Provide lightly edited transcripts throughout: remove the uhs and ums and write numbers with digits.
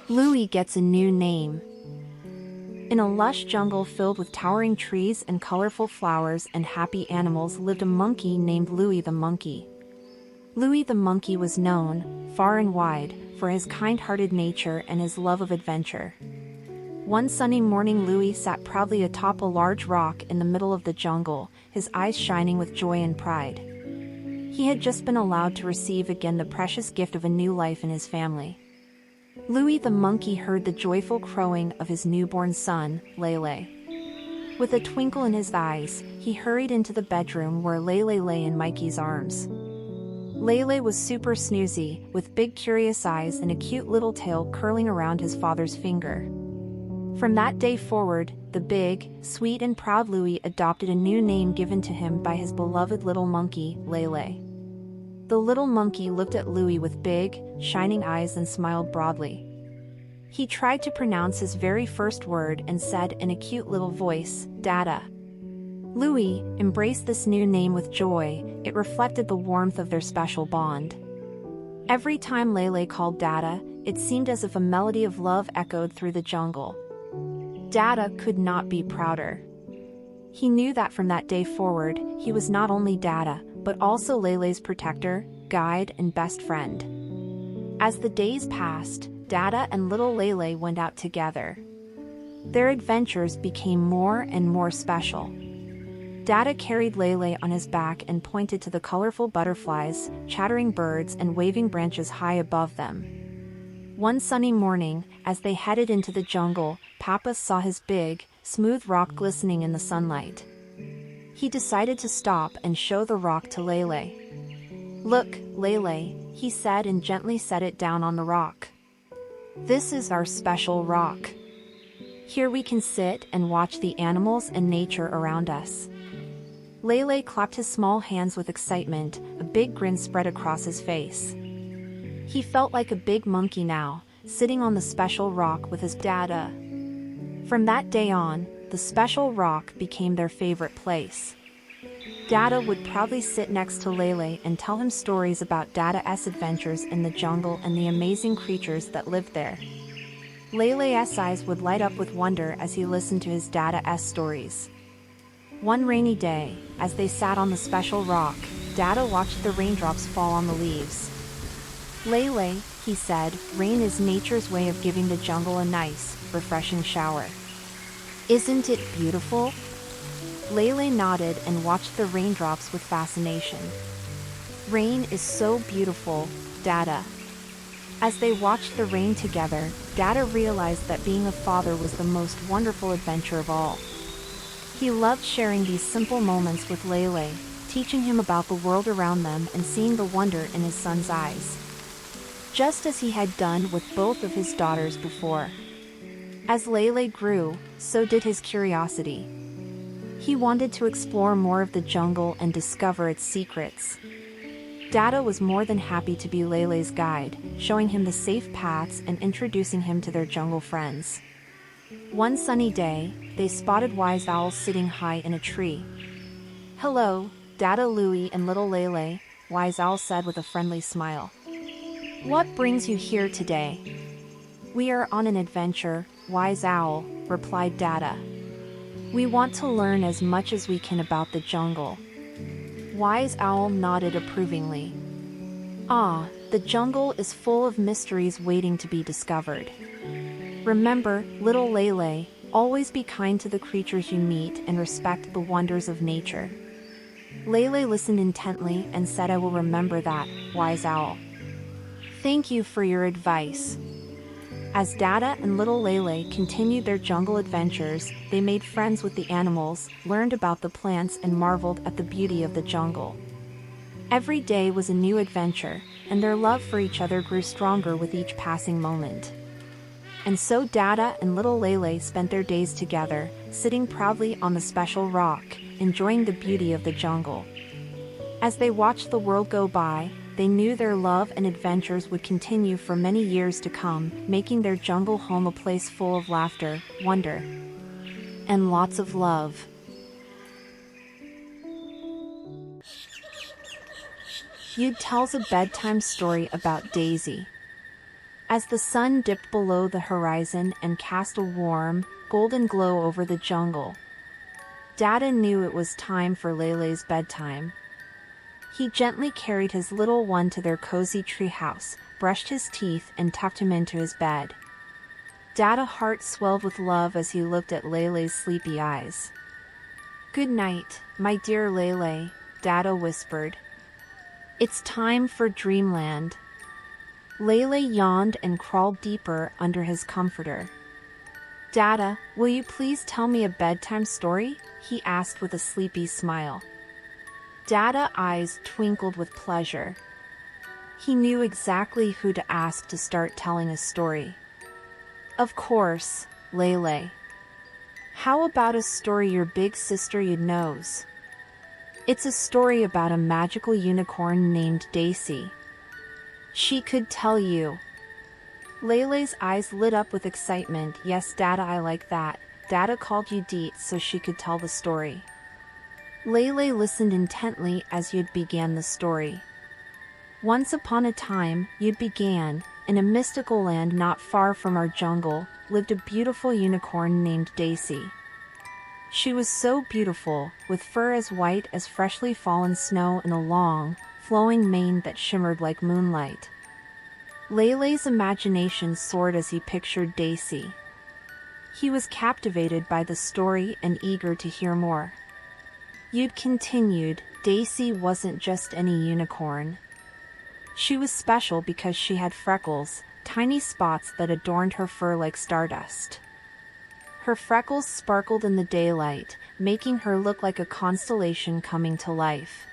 Louie gets a new name. In a lush jungle filled with towering trees and colorful flowers and happy animals lived a monkey named Louie the monkey. Louie the monkey was known, far and wide, for his kind-hearted nature and his love of adventure. One sunny morning Louie sat proudly atop a large rock in the middle of the jungle, his eyes shining with joy and pride. He had just been allowed to receive again the precious gift of a new life in his family. Louie the monkey heard the joyful crowing of his newborn son, Lelay. With a twinkle in his eyes, he hurried into the bedroom where Lelay lay in Mikey's arms. Lelay was super snoozy, with big curious eyes and a cute little tail curling around his father's finger. From that day forward, the big, sweet and proud Louie adopted a new name given to him by his beloved little monkey, Lelay. The little monkey looked at Louie with big, shining eyes and smiled broadly. He tried to pronounce his very first word and said in a cute little voice, "Dada." Louie embraced this new name with joy. It reflected the warmth of their special bond. Every time Lelay called Dada, it seemed as if a melody of love echoed through the jungle. Dada could not be prouder. He knew that from that day forward, he was not only Dada, but also Lelay's protector, guide and best friend. As the days passed, Dada and little Lelay went out together. Their adventures became more and more special. Dada carried Lelay on his back and pointed to the colorful butterflies, chattering birds and waving branches high above them. One sunny morning, as they headed into the jungle, Papa saw his big, smooth rock glistening in the sunlight. He decided to stop and show the rock to Lelay. "Look, Lelay," he said and gently set it down on the rock. "This is our special rock. Here we can sit and watch the animals and nature around us." Lelay clapped his small hands with excitement, a big grin spread across his face. He felt like a big monkey now, sitting on the special rock with his Dada. From that day on, the special rock became their favorite place. Dada would proudly sit next to Lelay and tell him stories about Dada's adventures in the jungle and the amazing creatures that lived there. Lelay's eyes would light up with wonder as he listened to his Dada's stories. One rainy day, as they sat on the special rock, Dada watched the raindrops fall on the leaves. "Lelay," he said, "rain is nature's way of giving the jungle a nice, refreshing shower. Isn't it beautiful?" Lelay nodded and watched the raindrops with fascination. "Rain is so beautiful, Dada." As they watched the rain together, Dada realized that being a father was the most wonderful adventure of all. He loved sharing these simple moments with Lelay, teaching him about the world around them and seeing the wonder in his son's eyes. Just as he had done with both of his daughters before. As Lelay grew, so did his curiosity. He wanted to explore more of the jungle and discover its secrets. Dada was more than happy to be Lelay's guide, showing him the safe paths and introducing him to their jungle friends. One sunny day, they spotted Wise Owl sitting high in a tree. "Hello, Dada, Louie and little Lelay," Wise Owl said with a friendly smile. "What brings you here today?" "We are on an adventure, Wise Owl," replied Dada. "We want to learn as much as we can about the jungle." Wise Owl nodded approvingly. "Ah, the jungle is full of mysteries waiting to be discovered. Remember, little Lelay, always be kind to the creatures you meet and respect the wonders of nature." Lelay listened intently and said, "I will remember that, Wise Owl. Thank you for your advice." As Dada and little Lelay continued their jungle adventures, they made friends with the animals, learned about the plants and marveled at the beauty of the jungle. Every day was a new adventure, and their love for each other grew stronger with each passing moment. And so Dada and little Lelay spent their days together, sitting proudly on the special rock, enjoying the beauty of the jungle. As they watched the world go by, they knew their love and adventures would continue for many years to come, making their jungle home a place full of laughter, wonder, and lots of love. Yude tells a bedtime story about Daisy. As the sun dipped below the horizon and cast a warm, golden glow over the jungle, Dada knew it was time for Lelay's bedtime. He gently carried his little one to their cozy treehouse, brushed his teeth and tucked him into his bed. Dada's heart swelled with love as he looked at Lelay's sleepy eyes. "Good night, my dear Lelay," Dada whispered. "It's time for dreamland." Lelay yawned and crawled deeper under his comforter. "Dada, will you please tell me a bedtime story?" he asked with a sleepy smile. Dada's eyes twinkled with pleasure. He knew exactly who to ask to start telling a story. "Of course, Lelay. How about a story your big sister Yude knows? It's a story about a magical unicorn named Daisy. She could tell you." Lelay's eyes lit up with excitement. "Yes, Dada, I like that." Dada called Yude so she could tell the story. Lelay listened intently as Yude began the story. "Once upon a time," Yude began, "in a mystical land not far from our jungle, lived a beautiful unicorn named Daisy. She was so beautiful, with fur as white as freshly fallen snow and a long, flowing mane that shimmered like moonlight." Lelay's imagination soared as he pictured Daisy. He was captivated by the story and eager to hear more. Yude continued, "Daisy wasn't just any unicorn. She was special because she had freckles, tiny spots that adorned her fur like stardust. Her freckles sparkled in the daylight, making her look like a constellation coming to life."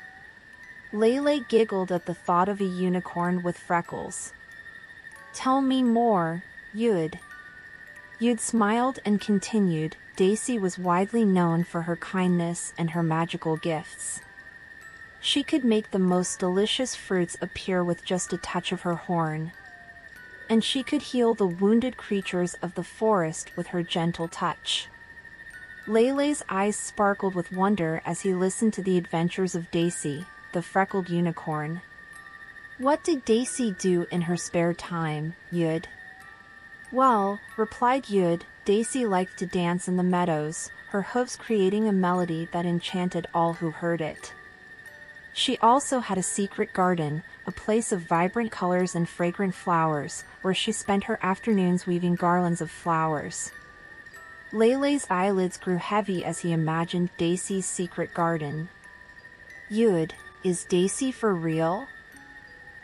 Lelay giggled at the thought of a unicorn with freckles. "Tell me more, Yude." Yude smiled and continued, "Daisy was widely known for her kindness and her magical gifts. She could make the most delicious fruits appear with just a touch of her horn. And she could heal the wounded creatures of the forest with her gentle touch." Lelay's eyes sparkled with wonder as he listened to the adventures of Daisy, the freckled unicorn. "What did Daisy do in her spare time, Yude?" "Well," replied Yude, "Daisy liked to dance in the meadows, her hooves creating a melody that enchanted all who heard it. She also had a secret garden, a place of vibrant colors and fragrant flowers, where she spent her afternoons weaving garlands of flowers." Lelay's eyelids grew heavy as he imagined Daisy's secret garden. "Yude, is Daisy for real?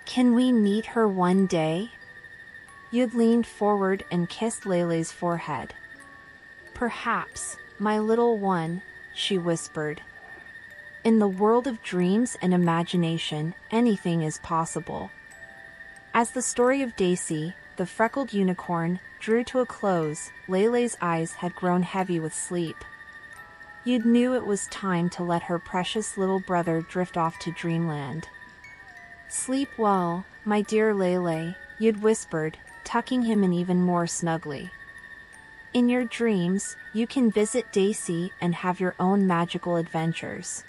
Can we meet her one day?" Yude leaned forward and kissed Lelay's forehead. "Perhaps, my little one," she whispered. "In the world of dreams and imagination, anything is possible." As the story of Daisy, the freckled unicorn, drew to a close, Lelay's eyes had grown heavy with sleep. Yude knew it was time to let her precious little brother drift off to dreamland. "Sleep well, my dear Lelay," Yude whispered, tucking him in even more snugly. "In your dreams, you can visit Daisy and have your own magical adventures."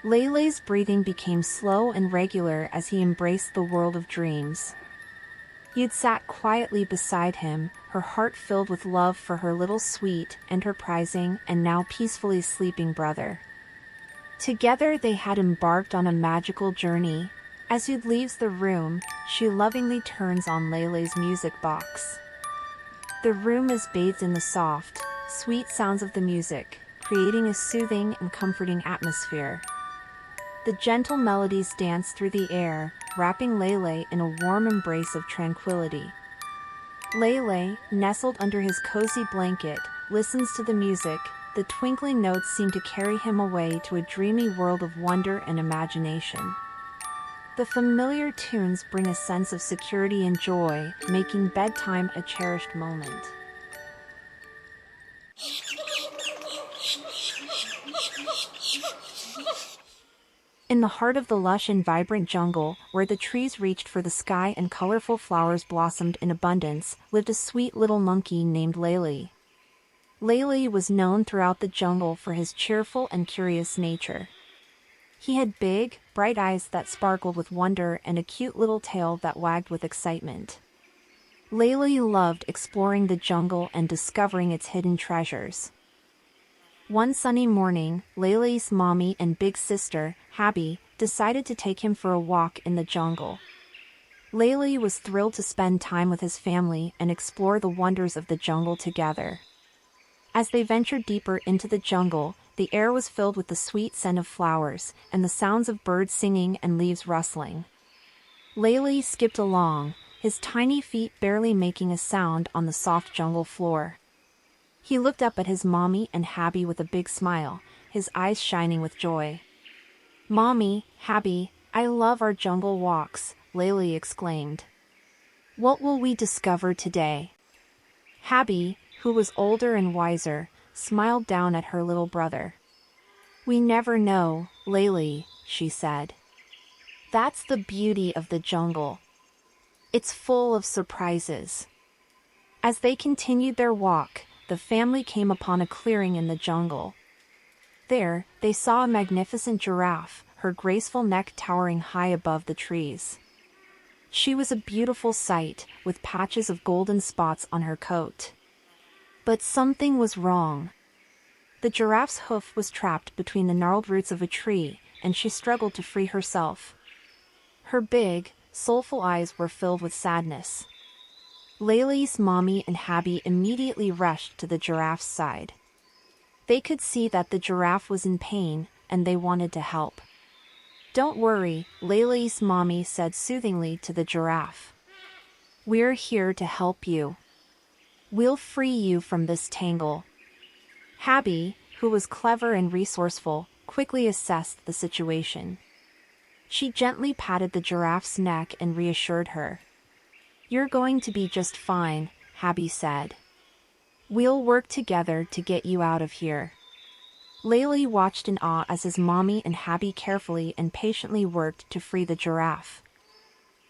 Lelay's breathing became slow and regular as he embraced the world of dreams. Yude sat quietly beside him, her heart filled with love for her little sweet, enterprising, and now peacefully sleeping brother. Together they had embarked on a magical journey. As Yude leaves the room, she lovingly turns on Lelay's music box. The room is bathed in the soft, sweet sounds of the music, creating a soothing and comforting atmosphere. The gentle melodies dance through the air, wrapping Lelay in a warm embrace of tranquility. Lelay, nestled under his cozy blanket, listens to the music. The twinkling notes seem to carry him away to a dreamy world of wonder and imagination. The familiar tunes bring a sense of security and joy, making bedtime a cherished moment. In the heart of the lush and vibrant jungle, where the trees reached for the sky and colorful flowers blossomed in abundance, lived a sweet little monkey named Lelay. Lelay was known throughout the jungle for his cheerful and curious nature. He had big, bright eyes that sparkled with wonder and a cute little tail that wagged with excitement. Lelay loved exploring the jungle and discovering its hidden treasures. One sunny morning, Lelay's mommy and big sister, Habby, decided to take him for a walk in the jungle. Lelay was thrilled to spend time with his family and explore the wonders of the jungle together. As they ventured deeper into the jungle, the air was filled with the sweet scent of flowers and the sounds of birds singing and leaves rustling. Lelay skipped along, his tiny feet barely making a sound on the soft jungle floor. He looked up at his mommy and Habby with a big smile, his eyes shining with joy. "Mommy, Habby, I love our jungle walks," Lelay exclaimed. "What will we discover today?" Habby, who was older and wiser, smiled down at her little brother. "We never know, Lelay," she said. "That's the beauty of the jungle. It's full of surprises." As they continued their walk, the family came upon a clearing in the jungle. There, they saw a magnificent giraffe, her graceful neck towering high above the trees. She was a beautiful sight, with patches of golden spots on her coat. But something was wrong. The giraffe's hoof was trapped between the gnarled roots of a tree, and she struggled to free herself. Her big, soulful eyes were filled with sadness. Lelay's mommy and Habby immediately rushed to the giraffe's side. They could see that the giraffe was in pain, and they wanted to help. "Don't worry," Lelay's mommy said soothingly to the giraffe. "We're here to help you. We'll free you from this tangle." Habby, who was clever and resourceful, quickly assessed the situation. She gently patted the giraffe's neck and reassured her. "You're going to be just fine," Habby said. "We'll work together to get you out of here." Lelay watched in awe as his mommy and Habby carefully and patiently worked to free the giraffe.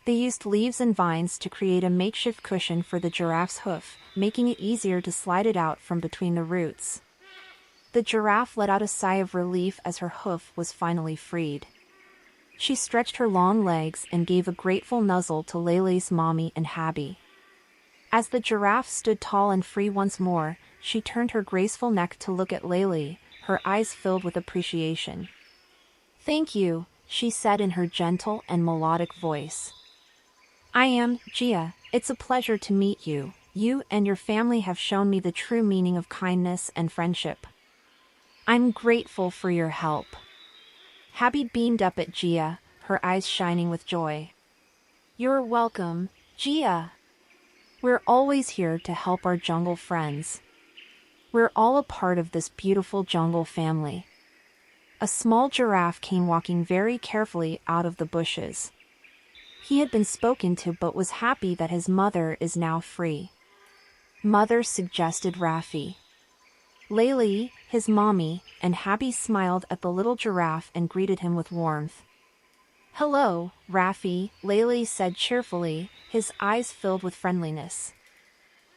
They used leaves and vines to create a makeshift cushion for the giraffe's hoof, making it easier to slide it out from between the roots. The giraffe let out a sigh of relief as her hoof was finally freed. She stretched her long legs and gave a grateful nuzzle to Lelay's mommy and Habby. As the giraffe stood tall and free once more, she turned her graceful neck to look at Lelay, her eyes filled with appreciation. "Thank you," she said in her gentle and melodic voice. "I am Gia. It's a pleasure to meet you. You and your family have shown me the true meaning of kindness and friendship. I'm grateful for your help." Habby beamed up at Gia, her eyes shining with joy. "You're welcome, Gia. We're always here to help our jungle friends. We're all a part of this beautiful jungle family." A small giraffe came walking very carefully out of the bushes. He had been spoken to but was happy that his mother is now free. "Mother," suggested Raffi. Lelay, his mommy, and Habby smiled at the little giraffe and greeted him with warmth. "Hello, Raffi," Lelay said cheerfully, his eyes filled with friendliness.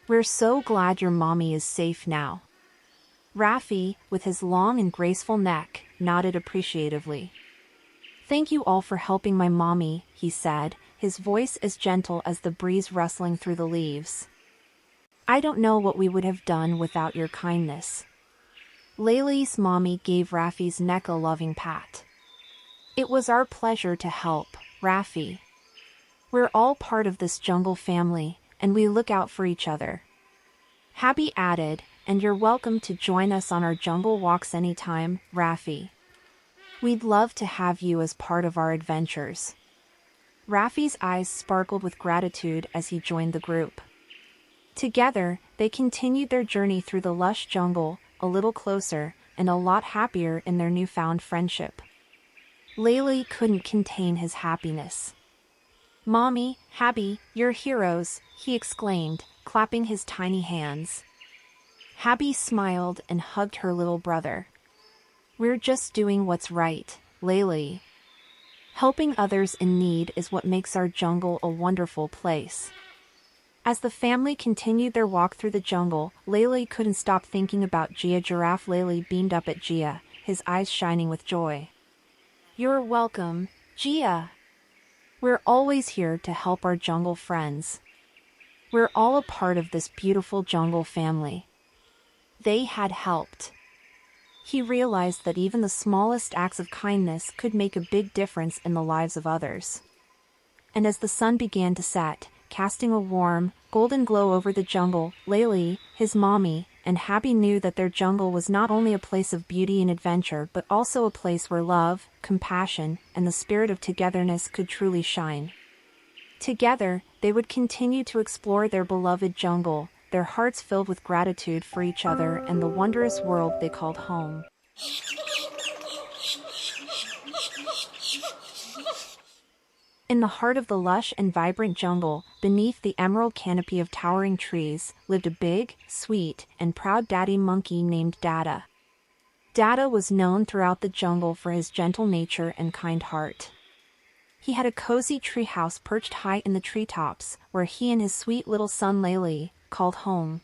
"We're so glad your mommy is safe now." Raffi, with his long and graceful neck, nodded appreciatively. "Thank you all for helping my mommy," he said, his voice as gentle as the breeze rustling through the leaves. "I don't know what we would have done without your kindness." Lelay's mommy gave Raffi's neck a loving pat. "It was our pleasure to help, Raffi. We're all part of this jungle family, and we look out for each other." Habby added, "And you're welcome to join us on our jungle walks anytime, Raffi. We'd love to have you as part of our adventures." Raffi's eyes sparkled with gratitude as he joined the group. Together, they continued their journey through the lush jungle, a little closer, and a lot happier in their newfound friendship. Lelay couldn't contain his happiness. "Mommy, Habby, you're heroes," he exclaimed, clapping his tiny hands. Habby smiled and hugged her little brother. "We're just doing what's right, Lelay. Helping others in need is what makes our jungle a wonderful place." As the family continued their walk through the jungle, Lelay couldn't stop thinking about Gia. Giraffe Lelay beamed up at Gia, his eyes shining with joy. You're welcome, Gia. We're always here to help our jungle friends. We're all a part of this beautiful jungle family. They had helped. He realized that even the smallest acts of kindness could make a big difference in the lives of others. And as the sun began to set, casting a warm, golden glow over the jungle, Lelay, his mommy, and Happy knew that their jungle was not only a place of beauty and adventure but also a place where love, compassion, and the spirit of togetherness could truly shine. Together, they would continue to explore their beloved jungle, their hearts filled with gratitude for each other and the wondrous world they called home. In the heart of the lush and vibrant jungle, beneath the emerald canopy of towering trees, lived a big, sweet, and proud daddy monkey named Dada. Dada was known throughout the jungle for his gentle nature and kind heart. He had a cozy treehouse perched high in the treetops, where he and his sweet little son Lelay called home.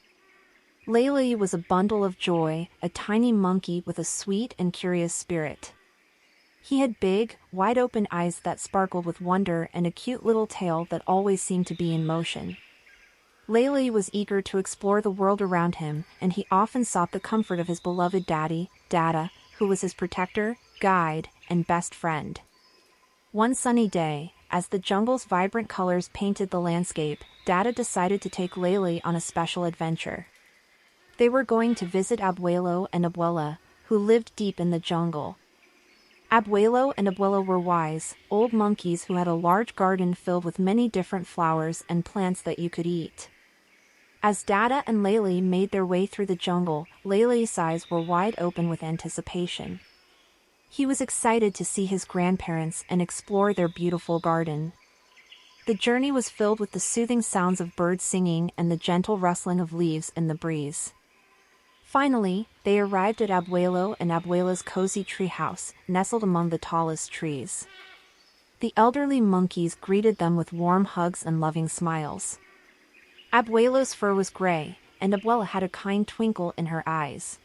Lelay was a bundle of joy, a tiny monkey with a sweet and curious spirit. He had big, wide-open eyes that sparkled with wonder and a cute little tail that always seemed to be in motion. Lelay was eager to explore the world around him, and he often sought the comfort of his beloved daddy, Dada, who was his protector, guide, and best friend. One sunny day, as the jungle's vibrant colors painted the landscape, Dada decided to take Lelay on a special adventure. They were going to visit Abuelo and Abuela, who lived deep in the jungle. Abuelo and Abuela were wise, old monkeys who had a large garden filled with many different flowers and plants that you could eat. As Dada and Lelay made their way through the jungle, Lelay's eyes were wide open with anticipation. He was excited to see his grandparents and explore their beautiful garden. The journey was filled with the soothing sounds of birds singing and the gentle rustling of leaves in the breeze. Finally, they arrived at Abuelo and Abuela's cozy treehouse, nestled among the tallest trees. The elderly monkeys greeted them with warm hugs and loving smiles. Abuelo's fur was gray, and Abuela had a kind twinkle in her eyes.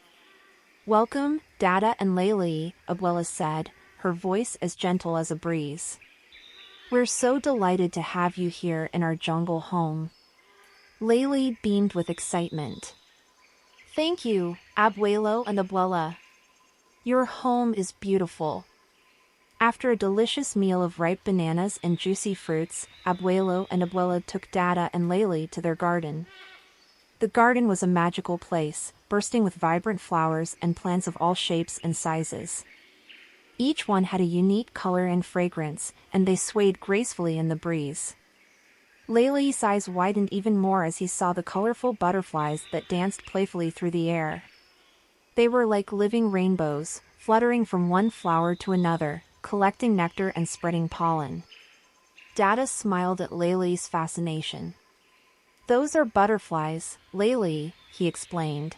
"Welcome, Dada and Lelay," Abuela said, her voice as gentle as a breeze. "We're so delighted to have you here in our jungle home." Lelay beamed with excitement. "Thank you, Abuelo and Abuela. Your home is beautiful." After a delicious meal of ripe bananas and juicy fruits, Abuelo and Abuela took Dada and Lelay to their garden. The garden was a magical place, bursting with vibrant flowers and plants of all shapes and sizes. Each one had a unique color and fragrance, and they swayed gracefully in the breeze. Lelay's eyes widened even more as he saw the colorful butterflies that danced playfully through the air. They were like living rainbows, fluttering from one flower to another, collecting nectar and spreading pollen. Dada smiled at Lelay's fascination. "Those are butterflies, Lelay," he explained.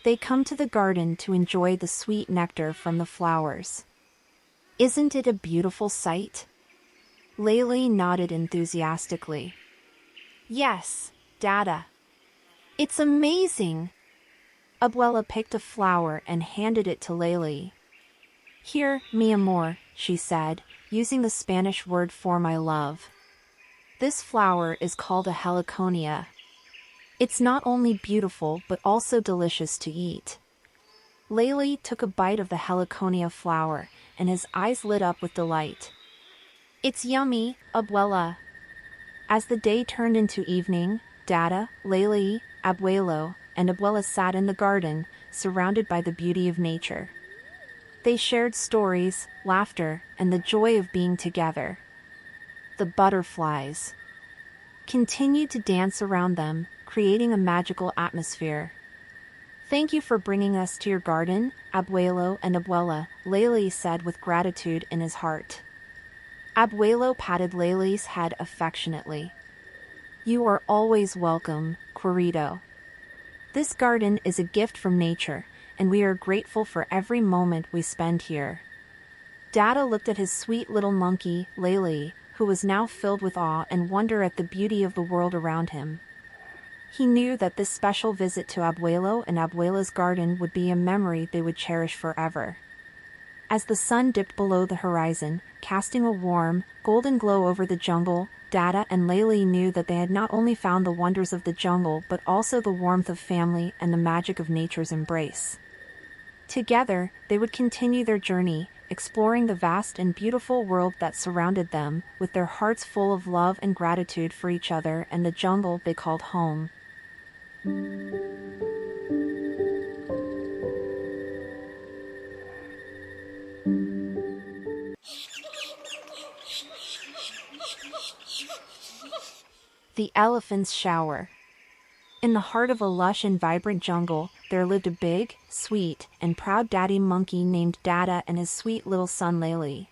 "They come to the garden to enjoy the sweet nectar from the flowers." "Isn't it a beautiful sight?" Lelay nodded enthusiastically. "Yes, Dada. It's amazing." Abuela picked a flower and handed it to Lelay. "Here, mi amor," she said, using the Spanish word for my love. "This flower is called a heliconia. It's not only beautiful but also delicious to eat." Lelay took a bite of the heliconia flower, and his eyes lit up with delight. "It's yummy, Abuela." As the day turned into evening, Dada, Lelay, Abuelo, and Abuela sat in the garden, surrounded by the beauty of nature. They shared stories, laughter, and the joy of being together. The butterflies continued to dance around them, creating a magical atmosphere. "Thank you for bringing us to your garden, Abuelo and Abuela," Lelay said with gratitude in his heart. Abuelo patted Lelay's head affectionately. "You are always welcome, querido. This garden is a gift from nature, and we are grateful for every moment we spend here." Dada looked at his sweet little monkey, Lelay, who was now filled with awe and wonder at the beauty of the world around him. He knew that this special visit to Abuelo and Abuela's garden would be a memory they would cherish forever. As the sun dipped below the horizon, casting a warm, golden glow over the jungle, Dada and Lelay knew that they had not only found the wonders of the jungle but also the warmth of family and the magic of nature's embrace. Together, they would continue their journey, exploring the vast and beautiful world that surrounded them, with their hearts full of love and gratitude for each other and the jungle they called home. The Elephant's Shower. In the heart of a lush and vibrant jungle, there lived a big, sweet, and proud daddy monkey named Dada and his sweet little son Lelay.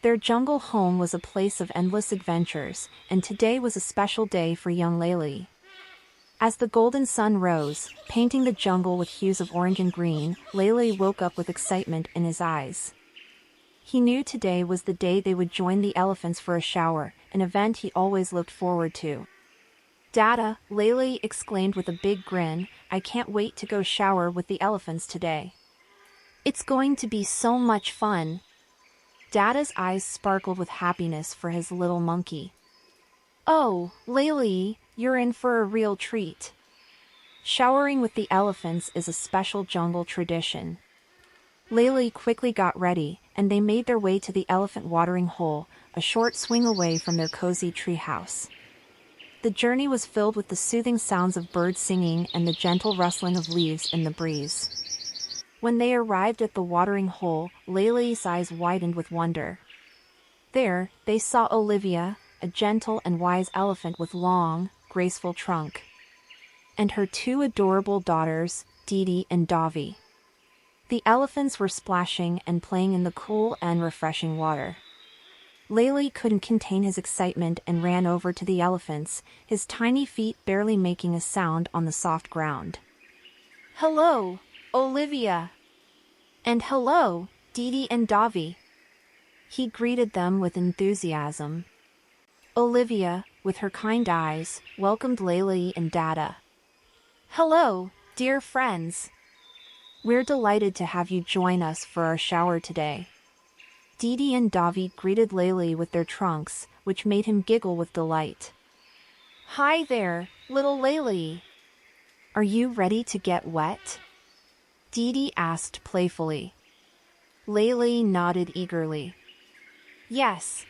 Their jungle home was a place of endless adventures, and today was a special day for young Lelay. As the golden sun rose, painting the jungle with hues of orange and green, Lelay woke up with excitement in his eyes. He knew today was the day they would join the elephants for a shower, an event he always looked forward to. "Dada," Lelay exclaimed with a big grin, "I can't wait to go shower with the elephants today. It's going to be so much fun." Dada's eyes sparkled with happiness for his little monkey. "Oh, Lelay, you're in for a real treat. Showering with the elephants is a special jungle tradition." Lelay quickly got ready, and they made their way to the elephant watering hole, a short swing away from their cozy tree house. The journey was filled with the soothing sounds of birds singing and the gentle rustling of leaves in the breeze. When they arrived at the watering hole, Lelay's eyes widened with wonder. There, they saw Olivia, a gentle and wise elephant with long, graceful trunk, and her two adorable daughters, Dada and Dada. The elephants were splashing and playing in the cool and refreshing water. Lelay couldn't contain his excitement and ran over to the elephants, his tiny feet barely making a sound on the soft ground. "Hello, Olivia!" And "Hello, Dada and Dada!" He greeted them with enthusiasm. Olivia, with her kind eyes, welcomed Lelay and Dada. "Hello, dear friends! We're delighted to have you join us for our shower today." Dada and Dada greeted Lelay with their trunks, which made him giggle with delight. "Hi there, little Lelay. Are you ready to get wet?" Dada asked playfully. Lelay nodded eagerly. Yes,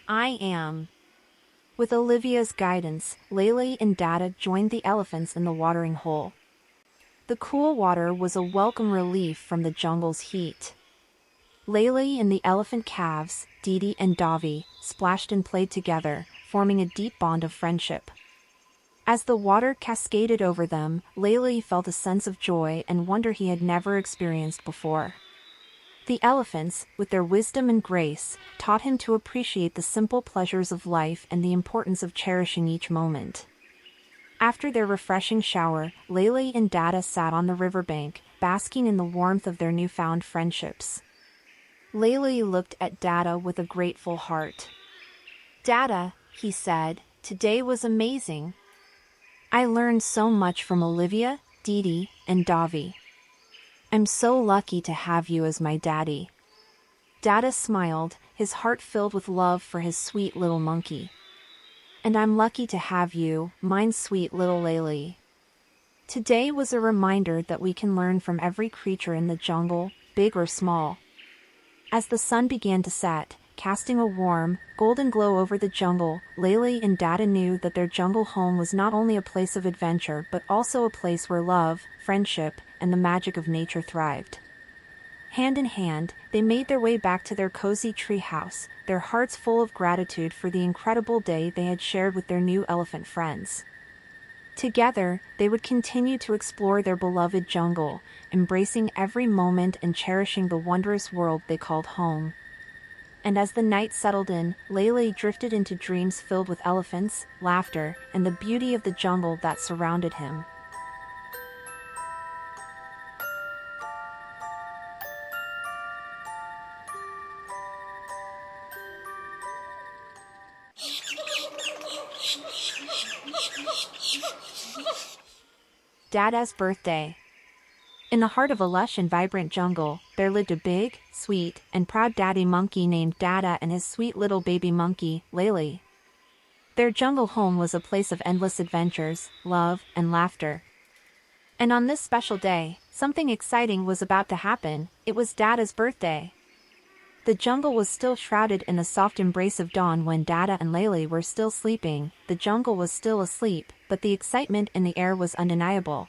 I am." With Olivia's guidance, Lelay and Dada joined the elephants in the watering hole. The cool water was a welcome relief from the jungle's heat. Lelay and the elephant calves, Dada and Dada, splashed and played together, forming a deep bond of friendship. As the water cascaded over them, Lelay felt a sense of joy and wonder he had never experienced before. The elephants, with their wisdom and grace, taught him to appreciate the simple pleasures of life and the importance of cherishing each moment. After their refreshing shower, Lelay and Dada sat on the riverbank, basking in the warmth of their newfound friendships. Lelay looked at Dada with a grateful heart. "Dada," he said, "today was amazing. I learned so much from Olivia, Dada, and Dada. I'm so lucky to have you as my daddy." Dada smiled, his heart filled with love for his sweet little monkey. "And I'm lucky to have you, mine sweet little Lelay." Today was a reminder that we can learn from every creature in the jungle, big or small. As the sun began to set, casting a warm, golden glow over the jungle, Lelay and Dada knew that their jungle home was not only a place of adventure but also a place where love, friendship, and the magic of nature thrived. Hand in hand, they made their way back to their cozy tree house, their hearts full of gratitude for the incredible day they had shared with their new elephant friends. Together, they would continue to explore their beloved jungle, embracing every moment and cherishing the wondrous world they called home. And as the night settled in, Lelay drifted into dreams filled with elephants, laughter, and the beauty of the jungle that surrounded him. Dada's birthday. In the heart of a lush and vibrant jungle, there lived a big, sweet, and proud daddy monkey named Dada and his sweet little baby monkey, Lelay. Their jungle home was a place of endless adventures, love, and laughter. And on this special day, something exciting was about to happen. It was Dada's birthday. The jungle was still shrouded in the soft embrace of dawn when Dada and Lelay were still sleeping. The jungle was still asleep, but the excitement in the air was undeniable.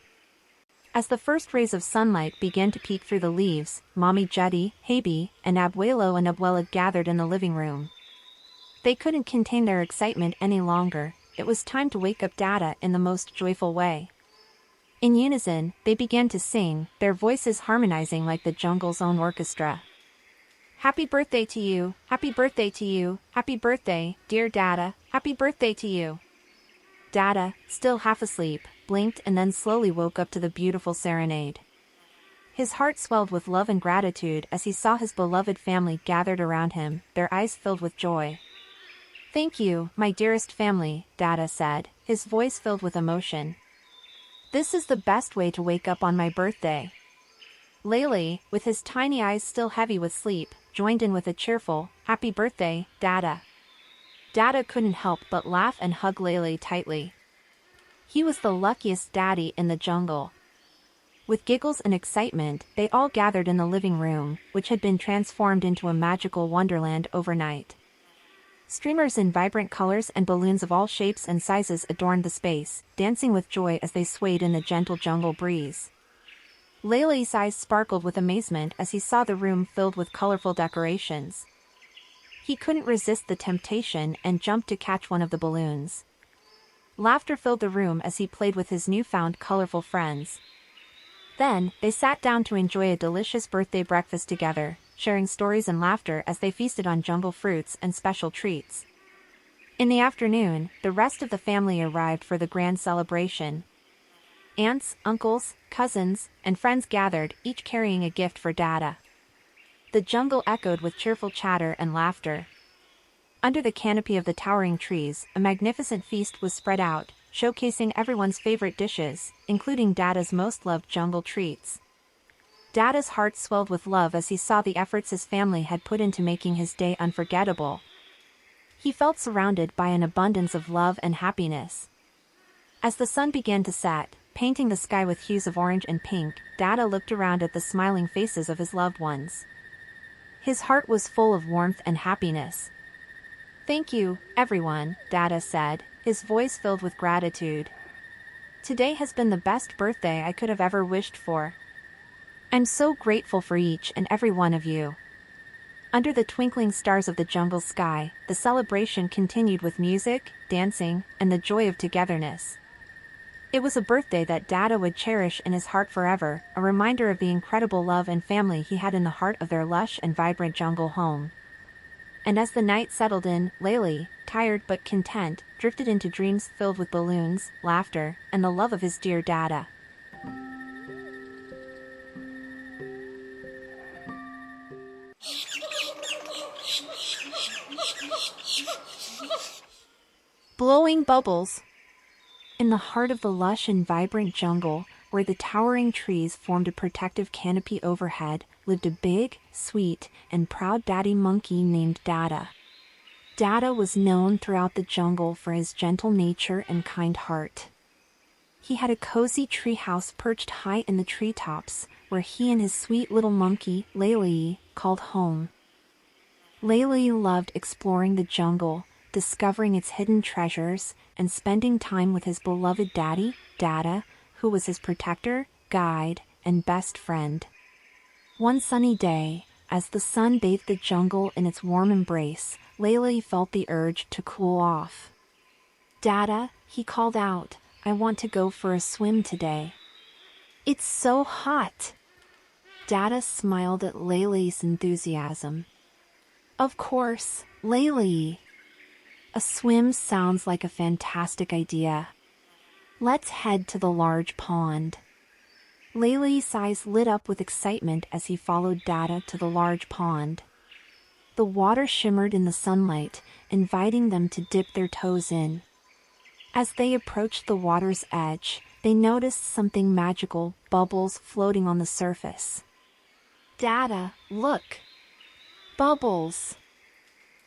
As the first rays of sunlight began to peek through the leaves, Mommy Jetty, Habi, and Abuelo and Abuela gathered in the living room. They couldn't contain their excitement any longer. It was time to wake up Dada in the most joyful way. In unison, they began to sing, their voices harmonizing like the jungle's own orchestra. Happy birthday to you, happy birthday to you, happy birthday, dear Dada, happy birthday to you. Dada, still half asleep, blinked and then slowly woke up to the beautiful serenade. His heart swelled with love and gratitude as he saw his beloved family gathered around him, their eyes filled with joy. Thank you, my dearest family, Dada said, his voice filled with emotion. This is the best way to wake up on my birthday. Lelay, with his tiny eyes still heavy with sleep, joined in with a cheerful, happy birthday, Dada. Dada couldn't help but laugh and hug Lelay tightly. He was the luckiest daddy in the jungle. With giggles and excitement, they all gathered in the living room, which had been transformed into a magical wonderland overnight. Streamers in vibrant colors and balloons of all shapes and sizes adorned the space, dancing with joy as they swayed in the gentle jungle breeze. Lelay's eyes sparkled with amazement as he saw the room filled with colorful decorations. He couldn't resist the temptation and jumped to catch one of the balloons. Laughter filled the room as he played with his newfound colorful friends. Then, they sat down to enjoy a delicious birthday breakfast together, sharing stories and laughter as they feasted on jungle fruits and special treats. In the afternoon, the rest of the family arrived for the grand celebration. Aunts, uncles, cousins, and friends gathered, each carrying a gift for Dada. The jungle echoed with cheerful chatter and laughter. Under the canopy of the towering trees, a magnificent feast was spread out, showcasing everyone's favorite dishes, including Dada's most loved jungle treats. Dada's heart swelled with love as he saw the efforts his family had put into making his day unforgettable. He felt surrounded by an abundance of love and happiness. As the sun began to set, painting the sky with hues of orange and pink, Dada looked around at the smiling faces of his loved ones. His heart was full of warmth and happiness. Thank you, everyone, Dada said, his voice filled with gratitude. Today has been the best birthday I could have ever wished for. I'm so grateful for each and every one of you. Under the twinkling stars of the jungle sky, the celebration continued with music, dancing, and the joy of togetherness. It was a birthday that Dada would cherish in his heart forever, a reminder of the incredible love and family he had in the heart of their lush and vibrant jungle home. And as the night settled in, Lelay, tired but content, drifted into dreams filled with balloons, laughter, and the love of his dear Dada. Blowing bubbles. In the heart of the lush and vibrant jungle, where the towering trees formed a protective canopy overhead, lived a big, sweet, and proud daddy monkey named Dada. Dada was known throughout the jungle for his gentle nature and kind heart. He had a cozy treehouse perched high in the treetops, where he and his sweet little monkey, Lelay, called home. Lelay loved exploring the jungle, discovering its hidden treasures, and spending time with his beloved daddy, Dada, who was his protector, guide, and best friend. One sunny day, as the sun bathed the jungle in its warm embrace, Lelay felt the urge to cool off. Dada, he called out, I want to go for a swim today. It's so hot. Dada smiled at Lelay's enthusiasm. Of course, Lelay. A swim sounds like a fantastic idea. Let's head to the large pond. Lelay's eyes lit up with excitement as he followed Dada to the large pond. The water shimmered in the sunlight, inviting them to dip their toes in. As they approached the water's edge, they noticed something magical, bubbles floating on the surface. "Dada, look! Bubbles!"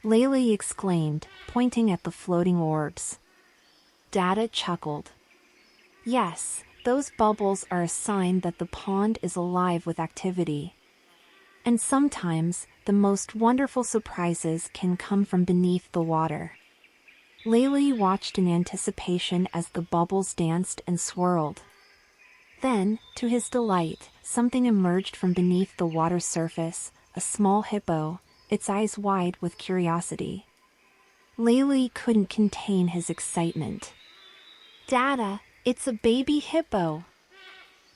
Lelay exclaimed, pointing at the floating orbs. Dada chuckled. "Yes, those bubbles are a sign that the pond is alive with activity. And sometimes, the most wonderful surprises can come from beneath the water." Lelay watched in anticipation as the bubbles danced and swirled. Then, to his delight, something emerged from beneath the water's surface, a small hippo, its eyes wide with curiosity. Lelay couldn't contain his excitement. "Dada, it's a baby hippo."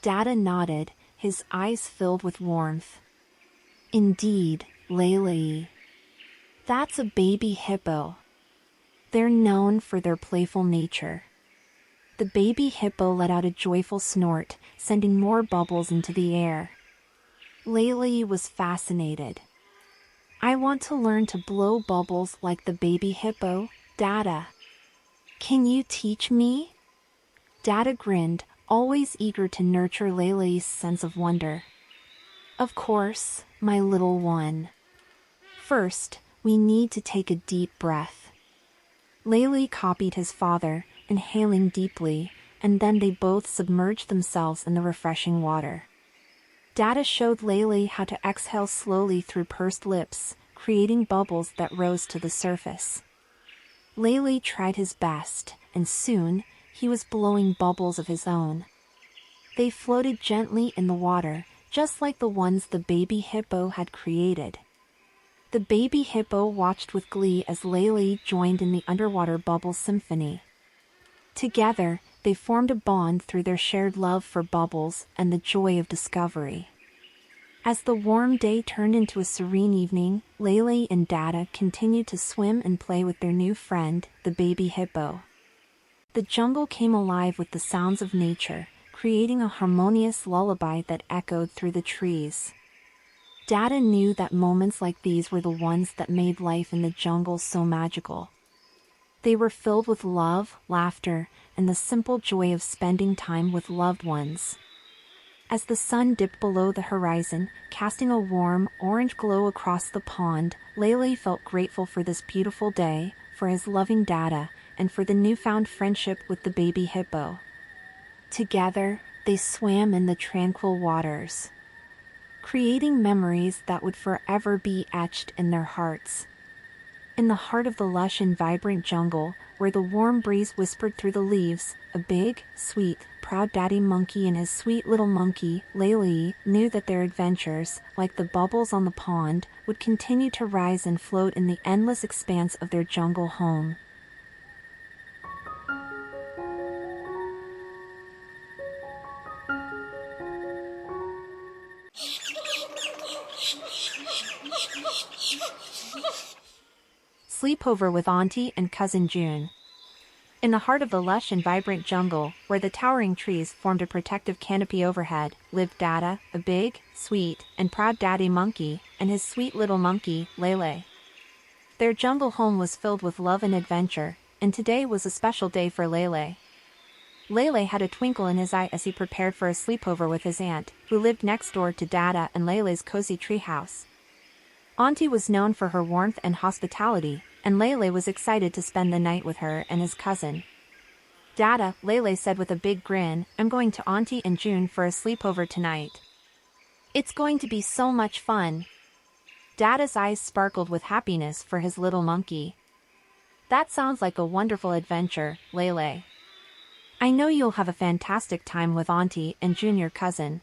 Dada nodded, his eyes filled with warmth. "Indeed, Lelay. That's a baby hippo. They're known for their playful nature." The baby hippo let out a joyful snort, sending more bubbles into the air. Lelay was fascinated. "I want to learn to blow bubbles like the baby hippo, Dada. Can you teach me?" Dada grinned, always eager to nurture Lelay's sense of wonder. "Of course, my little one. First, we need to take a deep breath." Lelay copied his father, inhaling deeply, and then they both submerged themselves in the refreshing water. Dada showed Lelay how to exhale slowly through pursed lips, creating bubbles that rose to the surface. Lelay tried his best, and soon, he was blowing bubbles of his own. They floated gently in the water, just like the ones the baby hippo had created. The baby hippo watched with glee as Lelay joined in the underwater bubble symphony. Together, they formed a bond through their shared love for bubbles and the joy of discovery. As the warm day turned into a serene evening, Lelay and Dada continued to swim and play with their new friend, the baby hippo. The jungle came alive with the sounds of nature, creating a harmonious lullaby that echoed through the trees. Dada knew that moments like these were the ones that made life in the jungle so magical. They were filled with love, laughter, and the simple joy of spending time with loved ones. As the sun dipped below the horizon, casting a warm, orange glow across the pond, Lelay felt grateful for this beautiful day, for his loving Dada, and for the newfound friendship with the baby hippo. Together, they swam in the tranquil waters, creating memories that would forever be etched in their hearts. In the heart of the lush and vibrant jungle, where the warm breeze whispered through the leaves, a big, sweet, proud daddy monkey and his sweet little monkey, Lelay, knew that their adventures, like the bubbles on the pond, would continue to rise and float in the endless expanse of their jungle home. Sleepover with Auntie and Cousin June. In the heart of the lush and vibrant jungle, where the towering trees formed a protective canopy overhead, lived Dada, a big, sweet, and proud daddy monkey, and his sweet little monkey, Lelay. Their jungle home was filled with love and adventure, and today was a special day for Lelay. Lelay had a twinkle in his eye as he prepared for a sleepover with his aunt, who lived next door to Dada and Lelay's cozy treehouse. Auntie was known for her warmth and hospitality, and Lelay was excited to spend the night with her and his cousin. "Dada," Lelay said with a big grin, "I'm going to Auntie and June for a sleepover tonight. It's going to be so much fun." Dada's eyes sparkled with happiness for his little monkey. "That sounds like a wonderful adventure, Lelay. I know you'll have a fantastic time with Auntie and June, your cousin."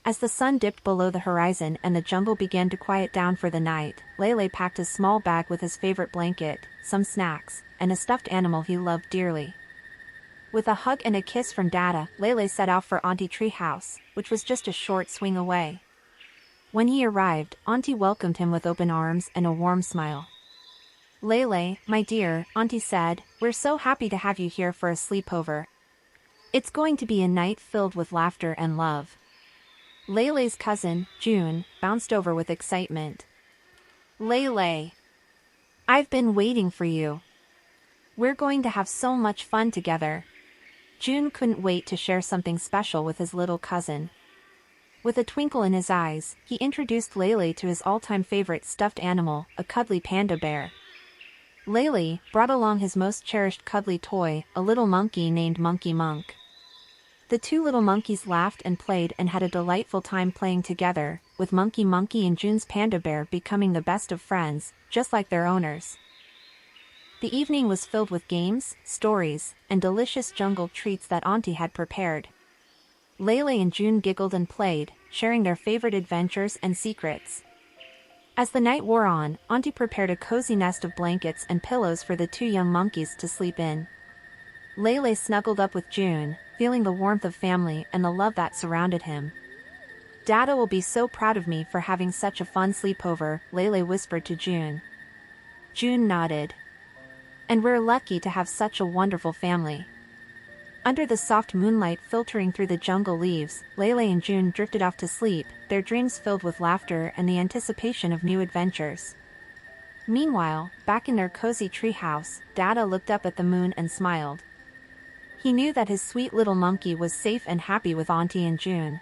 As the sun dipped below the horizon and the jungle began to quiet down for the night, Lelay packed his small bag with his favorite blanket, some snacks, and a stuffed animal he loved dearly. With a hug and a kiss from Dada, Lelay set out for Auntie Treehouse, which was just a short swing away. When he arrived, Auntie welcomed him with open arms and a warm smile. "Lelay, my dear," Auntie said, "we're so happy to have you here for a sleepover. It's going to be a night filled with laughter and love." Lelay's cousin, June, bounced over with excitement. "Lelay, I've been waiting for you. We're going to have so much fun together." June couldn't wait to share something special with his little cousin. With a twinkle in his eyes, he introduced Lelay to his all-time favorite stuffed animal, a cuddly panda bear. Lelay brought along his most cherished cuddly toy, a little monkey named Monkey Monk. The two little monkeys laughed and played and had a delightful time playing together, with Monkey and June's panda bear becoming the best of friends, just like their owners. The evening was filled with games, stories, and delicious jungle treats that Auntie had prepared. Lelay and June giggled and played, sharing their favorite adventures and secrets. As the night wore on, Auntie prepared a cozy nest of blankets and pillows for the two young monkeys to sleep in. Lelay snuggled up with June, feeling the warmth of family and the love that surrounded him. "Dada will be so proud of me for having such a fun sleepover," Lelay whispered to June. June nodded. "And we're lucky to have such a wonderful family." Under the soft moonlight filtering through the jungle leaves, Lelay and June drifted off to sleep, their dreams filled with laughter and the anticipation of new adventures. Meanwhile, back in their cozy treehouse, Dada looked up at the moon and smiled. He knew that his sweet little monkey was safe and happy with Auntie and June.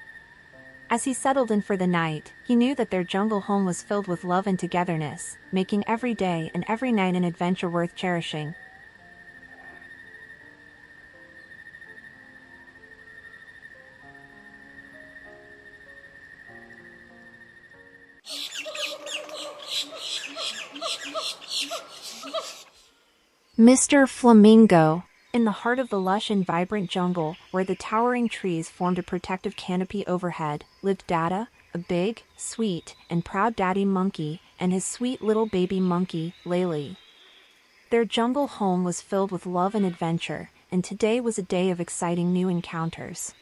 As he settled in for the night, he knew that their jungle home was filled with love and togetherness, making every day and every night an adventure worth cherishing. Mr. Flamingo. In the heart of the lush and vibrant jungle, where the towering trees formed a protective canopy overhead, lived Dada, a big, sweet, and proud daddy monkey, and his sweet little baby monkey, Lelay. Their jungle home was filled with love and adventure, and today was a day of exciting new encounters.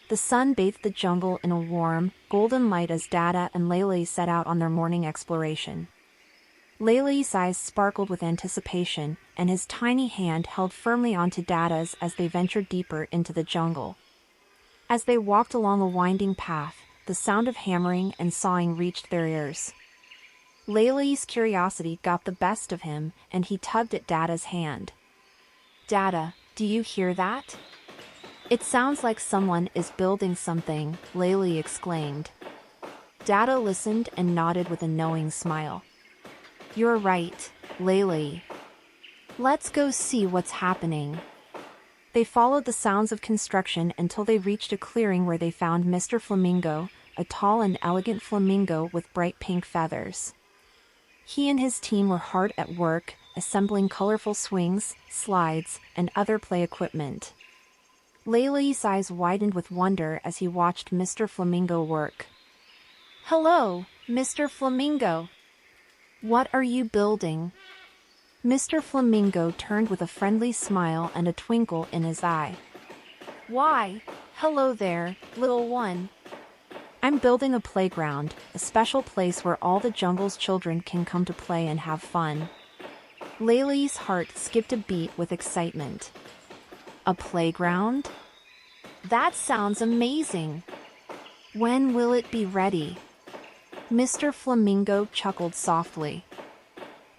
The sun bathed the jungle in a warm, golden light as Dada and Lelay set out on their morning exploration. Lelay's eyes sparkled with anticipation, and his tiny hand held firmly onto Dada's as they ventured deeper into the jungle. As they walked along a winding path, the sound of hammering and sawing reached their ears. Lelay's curiosity got the best of him, and he tugged at Dada's hand. "Dada, do you hear that? It sounds like someone is building something," Lelay exclaimed. Dada listened and nodded with a knowing smile. "You're right, Lelay. Let's go see what's happening." They followed the sounds of construction until they reached a clearing where they found Mr. Flamingo, a tall and elegant flamingo with bright pink feathers. He and his team were hard at work, assembling colorful swings, slides, and other play equipment. Lelay's eyes widened with wonder as he watched Mr. Flamingo work. "Hello, Mr. Flamingo. What are you building?" Mr. Flamingo turned with a friendly smile and a twinkle in his eye. "Why, hello there, little one. I'm building a playground, a special place where all the jungle's children can come to play and have fun." Lelay's heart skipped a beat with excitement. "A playground? That sounds amazing. When will it be ready?" Mr. Flamingo chuckled softly.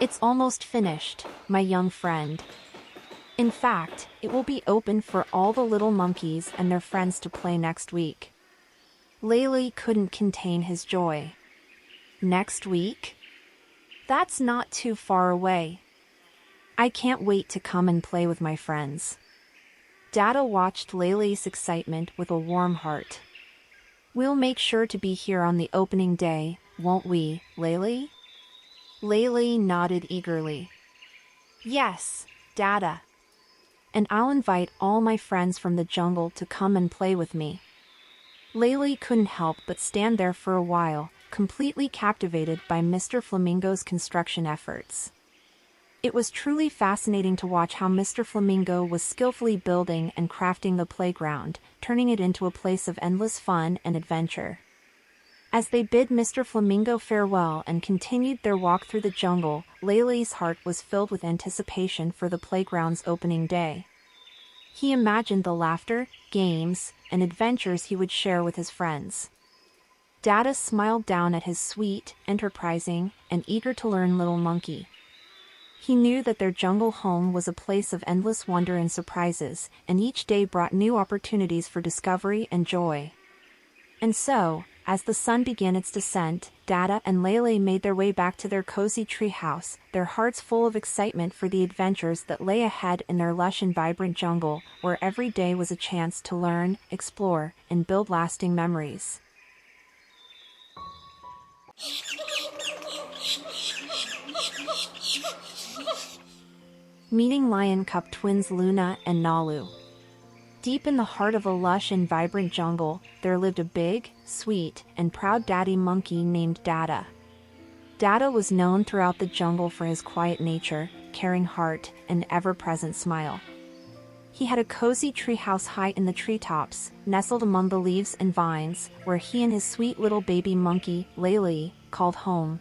"It's almost finished, my young friend. In fact, it will be open for all the little monkeys and their friends to play next week." Lelay couldn't contain his joy. "Next week? That's not too far away. I can't wait to come and play with my friends." Dada watched Lelay's excitement with a warm heart. "We'll make sure to be here on the opening day, won't we, Lelay?" Lelay nodded eagerly. "Yes, Dada. And I'll invite all my friends from the jungle to come and play with me." Lelay couldn't help but stand there for a while, completely captivated by Mr. Flamingo's construction efforts. It was truly fascinating to watch how Mr. Flamingo was skillfully building and crafting the playground, turning it into a place of endless fun and adventure. As they bid Mr. Flamingo farewell and continued their walk through the jungle, Lelay's heart was filled with anticipation for the playground's opening day. He imagined the laughter, games, and adventures he would share with his friends. Dada smiled down at his sweet, enterprising, and eager-to-learn little monkey. He knew that their jungle home was a place of endless wonder and surprises, and each day brought new opportunities for discovery and joy. And so, as the sun began its descent, Dada and Lelay made their way back to their cozy treehouse, their hearts full of excitement for the adventures that lay ahead in their lush and vibrant jungle, where every day was a chance to learn, explore, and build lasting memories. Meeting lion cub twins Luna and Nalu. Deep in the heart of a lush and vibrant jungle, there lived a big, sweet, and proud daddy monkey named Dada. Dada was known throughout the jungle for his quiet nature, caring heart, and ever-present smile. He had a cozy treehouse high in the treetops, nestled among the leaves and vines, where he and his sweet little baby monkey, Lelay, called home.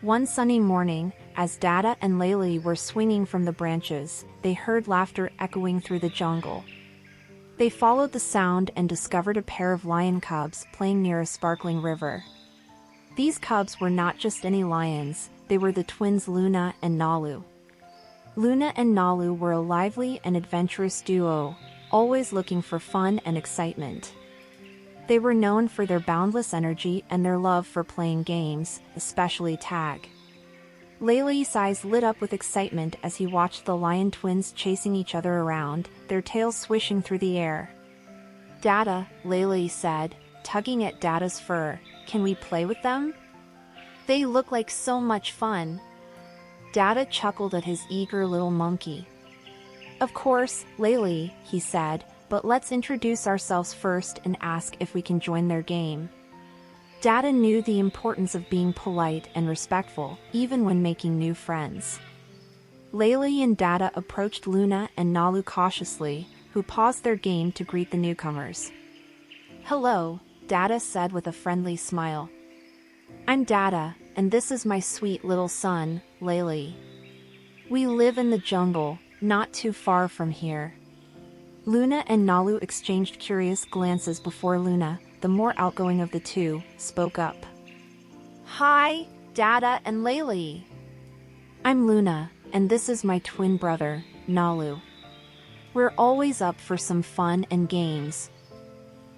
One sunny morning, as Dada and Lelay were swinging from the branches, they heard laughter echoing through the jungle. They followed the sound and discovered a pair of lion cubs playing near a sparkling river. These cubs were not just any lions, they were the twins Luna and Nalu. Luna and Nalu were a lively and adventurous duo, always looking for fun and excitement. They were known for their boundless energy and their love for playing games, especially tag. Lelay's eyes lit up with excitement as he watched the lion twins chasing each other around, their tails swishing through the air. "Dada," Lelay said, tugging at Dada's fur, "can we play with them? They look like so much fun." Dada chuckled at his eager little monkey. "Of course, Lelay," he said, "but let's introduce ourselves first and ask if we can join their game." Dada knew the importance of being polite and respectful, even when making new friends. Lelay and Dada approached Luna and Nalu cautiously, who paused their game to greet the newcomers. "Hello," Dada said with a friendly smile. "I'm Dada, and this is my sweet little son, Lelay. We live in the jungle, not too far from here." Luna and Nalu exchanged curious glances before Luna, the more outgoing of the two, spoke up. "Hi, Dada and Lelay. I'm Luna, and this is my twin brother, Nalu. We're always up for some fun and games.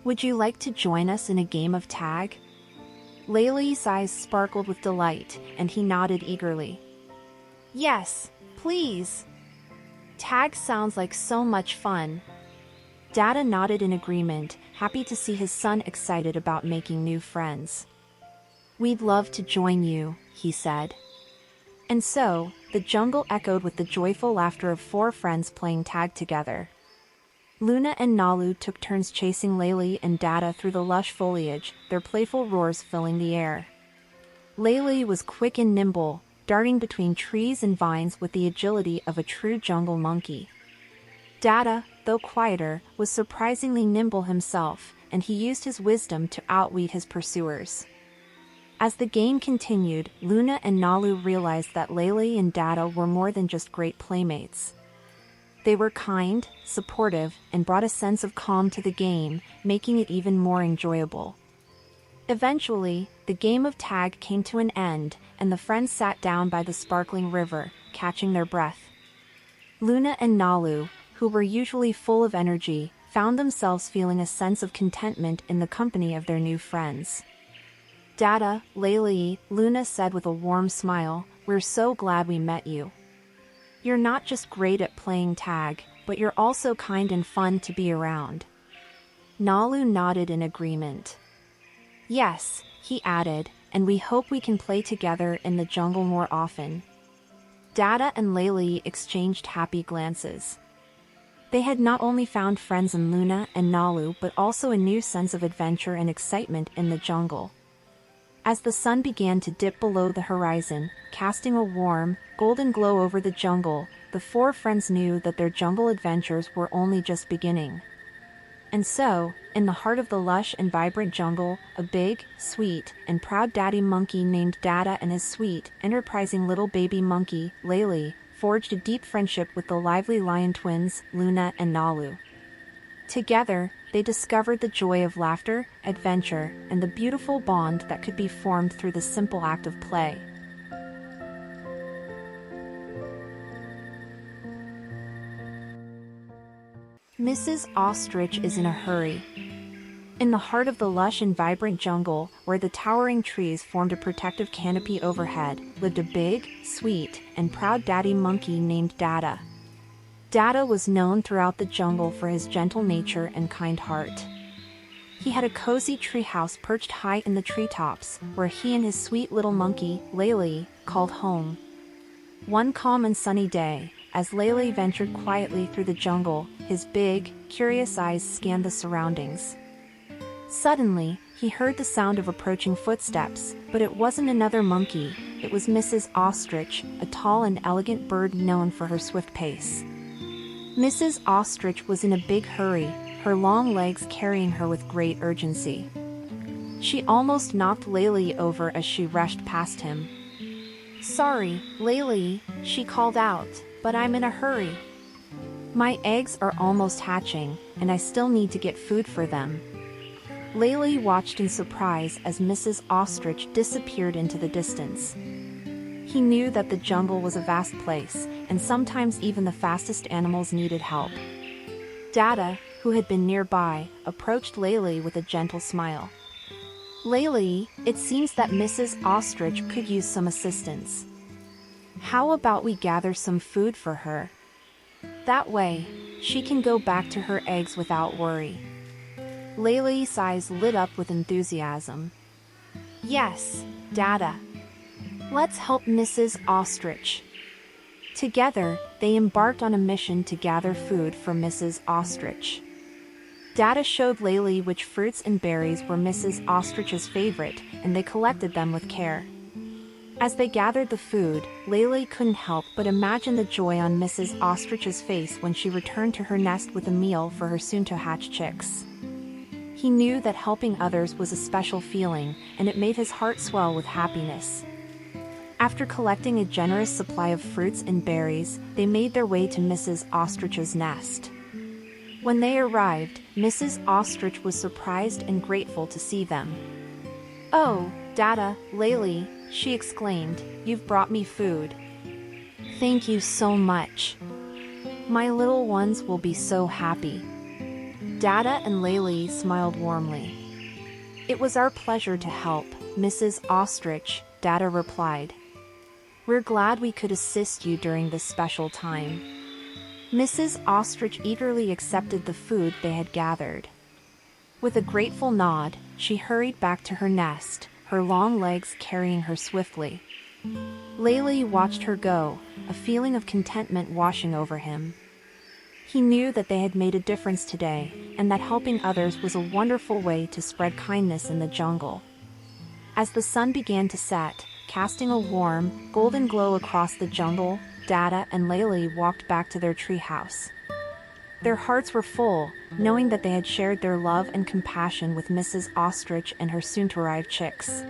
Would you like to join us in a game of tag?" Lelay's eyes sparkled with delight, and he nodded eagerly. "Yes, please. Tag sounds like so much fun." Dada nodded in agreement, happy to see his son excited about making new friends. "We'd love to join you," he said. And so, the jungle echoed with the joyful laughter of four friends playing tag together. Luna and Nalu took turns chasing Lelay and Dada through the lush foliage, their playful roars filling the air. Lelay was quick and nimble, darting between trees and vines with the agility of a true jungle monkey. Dada, though quieter, was surprisingly nimble himself, and he used his wisdom to outwit his pursuers. As the game continued, Luna and Nalu realized that Lelay and Dada were more than just great playmates. They were kind, supportive, and brought a sense of calm to the game, making it even more enjoyable. Eventually, the game of tag came to an end, and the friends sat down by the sparkling river, catching their breath. Luna and Nalu, who were usually full of energy, found themselves feeling a sense of contentment in the company of their new friends. "Dada, Lelay," Luna said with a warm smile, "we're so glad we met you. You're not just great at playing tag, but you're also kind and fun to be around." Nalu nodded in agreement. "Yes," he added, "and we hope we can play together in the jungle more often." Dada and Lelay exchanged happy glances. They had not only found friends in Luna and Nalu but also a new sense of adventure and excitement in the jungle. As the sun began to dip below the horizon, casting a warm, golden glow over the jungle, the four friends knew that their jungle adventures were only just beginning. And so, in the heart of the lush and vibrant jungle, a big, sweet, and proud daddy monkey named Dada and his sweet, enterprising little baby monkey, Lelay, forged a deep friendship with the lively lion twins, Luna and Nalu. Together, they discovered the joy of laughter, adventure, and the beautiful bond that could be formed through the simple act of play. Mrs. Ostrich is in a hurry. In the heart of the lush and vibrant jungle, where the towering trees formed a protective canopy overhead, lived a big, sweet, and proud daddy monkey named Dada. Dada was known throughout the jungle for his gentle nature and kind heart. He had a cozy treehouse perched high in the treetops, where he and his sweet little monkey, Lelay, called home. One calm and sunny day, as Lelay ventured quietly through the jungle, his big, curious eyes scanned the surroundings. Suddenly, he heard the sound of approaching footsteps, but it wasn't another monkey, it was Mrs. Ostrich, a tall and elegant bird known for her swift pace. Mrs. Ostrich was in a big hurry, her long legs carrying her with great urgency. She almost knocked Lelay over as she rushed past him. "Sorry, Lelay," she called out, "but I'm in a hurry. My eggs are almost hatching, and I still need to get food for them." Lelay watched in surprise as Mrs. Ostrich disappeared into the distance. He knew that the jungle was a vast place, and sometimes even the fastest animals needed help. Dada, who had been nearby, approached Lelay with a gentle smile. "Lelay, it seems that Mrs. Ostrich could use some assistance. How about we gather some food for her? That way, she can go back to her eggs without worry." Lelay's eyes lit up with enthusiasm. "Yes, Dada. Let's help Mrs. Ostrich." Together, they embarked on a mission to gather food for Mrs. Ostrich. Dada showed Lelay which fruits and berries were Mrs. Ostrich's favorite, and they collected them with care. As they gathered the food, Lelay couldn't help but imagine the joy on Mrs. Ostrich's face when she returned to her nest with a meal for her soon-to-hatch chicks. He knew that helping others was a special feeling, and it made his heart swell with happiness. After collecting a generous supply of fruits and berries, they made their way to Mrs. Ostrich's nest. When they arrived, Mrs. Ostrich was surprised and grateful to see them. "Oh, Dada, Lelay," she exclaimed, "you've brought me food. Thank you so much. My little ones will be so happy." Dada and Lelay smiled warmly. "It was our pleasure to help, Mrs. Ostrich," Dada replied. "We're glad we could assist you during this special time." Mrs. Ostrich eagerly accepted the food they had gathered. With a grateful nod, she hurried back to her nest, her long legs carrying her swiftly. Lelay watched her go, a feeling of contentment washing over him. He knew that they had made a difference today, and that helping others was a wonderful way to spread kindness in the jungle. As the sun began to set, casting a warm, golden glow across the jungle, Dada and Lelay walked back to their treehouse. Their hearts were full, knowing that they had shared their love and compassion with Mrs. Ostrich and her soon-to-arrive chicks.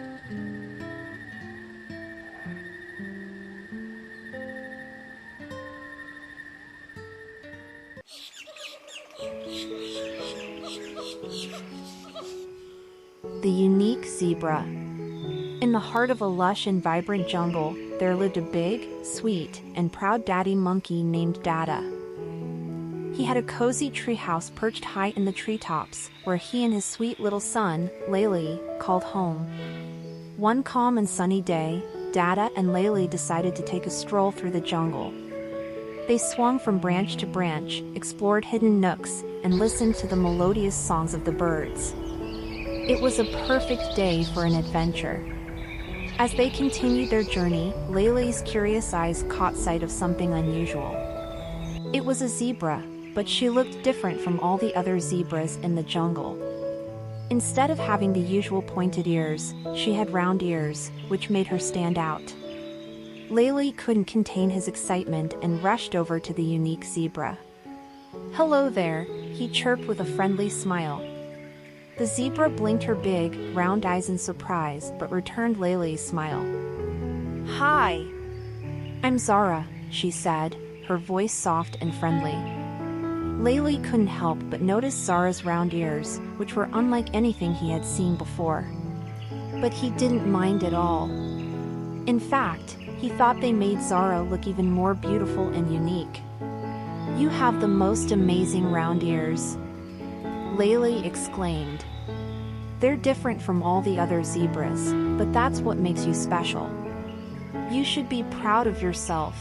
The unique zebra. In the heart of a lush and vibrant jungle, there lived a big, sweet, and proud daddy monkey named Dada. He had a cozy treehouse perched high in the treetops, where he and his sweet little son, Lelay, called home. One calm and sunny day, Dada and Lelay decided to take a stroll through the jungle. They swung from branch to branch, explored hidden nooks, and listened to the melodious songs of the birds. It was a perfect day for an adventure. As they continued their journey, Lelay's curious eyes caught sight of something unusual. It was a zebra, but she looked different from all the other zebras in the jungle. Instead of having the usual pointed ears, she had round ears, which made her stand out. Lelay couldn't contain his excitement and rushed over to the unique zebra. "Hello there," he chirped with a friendly smile. The zebra blinked her big, round eyes in surprise but returned Lelay's smile. "Hi. I'm Zara," she said, her voice soft and friendly. Lelay couldn't help but notice Zara's round ears, which were unlike anything he had seen before. But he didn't mind at all. In fact, he thought they made Zara look even more beautiful and unique. You have the most amazing round ears, Lelay exclaimed. They're different from all the other zebras, but that's what makes you special. You should be proud of yourself.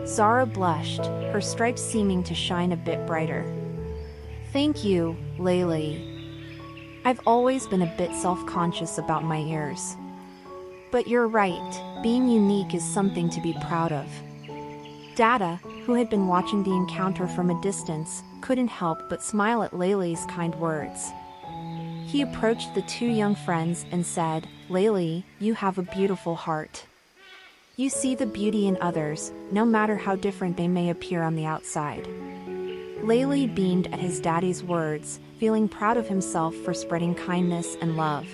Zara blushed, her stripes seeming to shine a bit brighter. Thank you, Lelay. I've always been a bit self-conscious about my ears. But you're right, being unique is something to be proud of. Dada, who had been watching the encounter from a distance, couldn't help but smile at Lelay's kind words. He approached the two young friends and said, Lelay, you have a beautiful heart. You see the beauty in others, no matter how different they may appear on the outside. Lelay beamed at his daddy's words, feeling proud of himself for spreading kindness and love.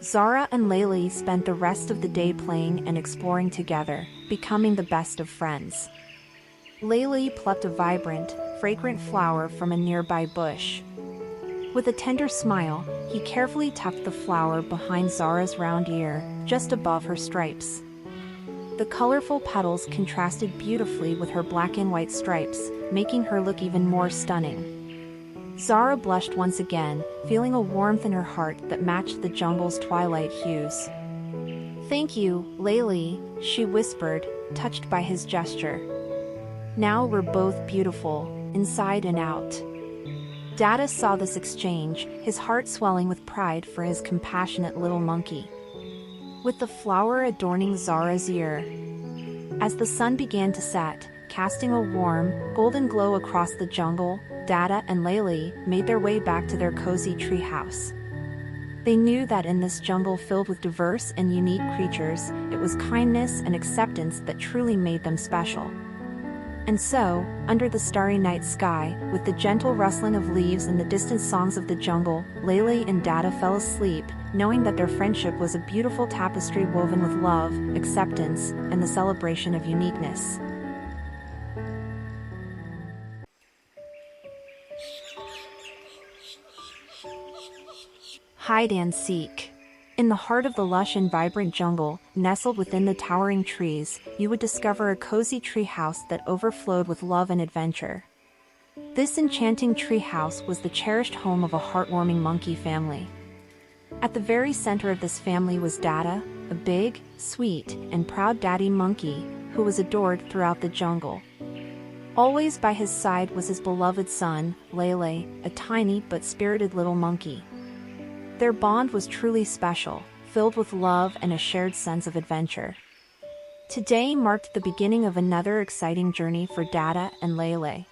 Zara and Lelay spent the rest of the day playing and exploring together, becoming the best of friends. Lelay plucked a vibrant, fragrant flower from a nearby bush. With a tender smile, he carefully tucked the flower behind Zara's round ear, just above her stripes. The colorful petals contrasted beautifully with her black and white stripes, making her look even more stunning. Zara blushed once again, feeling a warmth in her heart that matched the jungle's twilight hues. Thank you, Lelay, she whispered, touched by his gesture. Now we're both beautiful, inside and out. Dada saw this exchange, his heart swelling with pride for his compassionate little monkey. With the flower adorning Zara's ear. As the sun began to set, casting a warm, golden glow across the jungle, Dada and Lelay made their way back to their cozy treehouse. They knew that in this jungle filled with diverse and unique creatures, it was kindness and acceptance that truly made them special. And so, under the starry night sky, with the gentle rustling of leaves and the distant songs of the jungle, Lelay and Dada fell asleep, knowing that their friendship was a beautiful tapestry woven with love, acceptance, and the celebration of uniqueness. Hide and seek. In the heart of the lush and vibrant jungle, nestled within the towering trees, you would discover a cozy treehouse that overflowed with love and adventure. This enchanting treehouse was the cherished home of a heartwarming monkey family. At the very center of this family was Dada, a big, sweet, and proud daddy monkey, who was adored throughout the jungle. Always by his side was his beloved son, Lelay, a tiny but spirited little monkey. Their bond was truly special, filled with love and a shared sense of adventure. Today marked the beginning of another exciting journey for Dada and Lelay.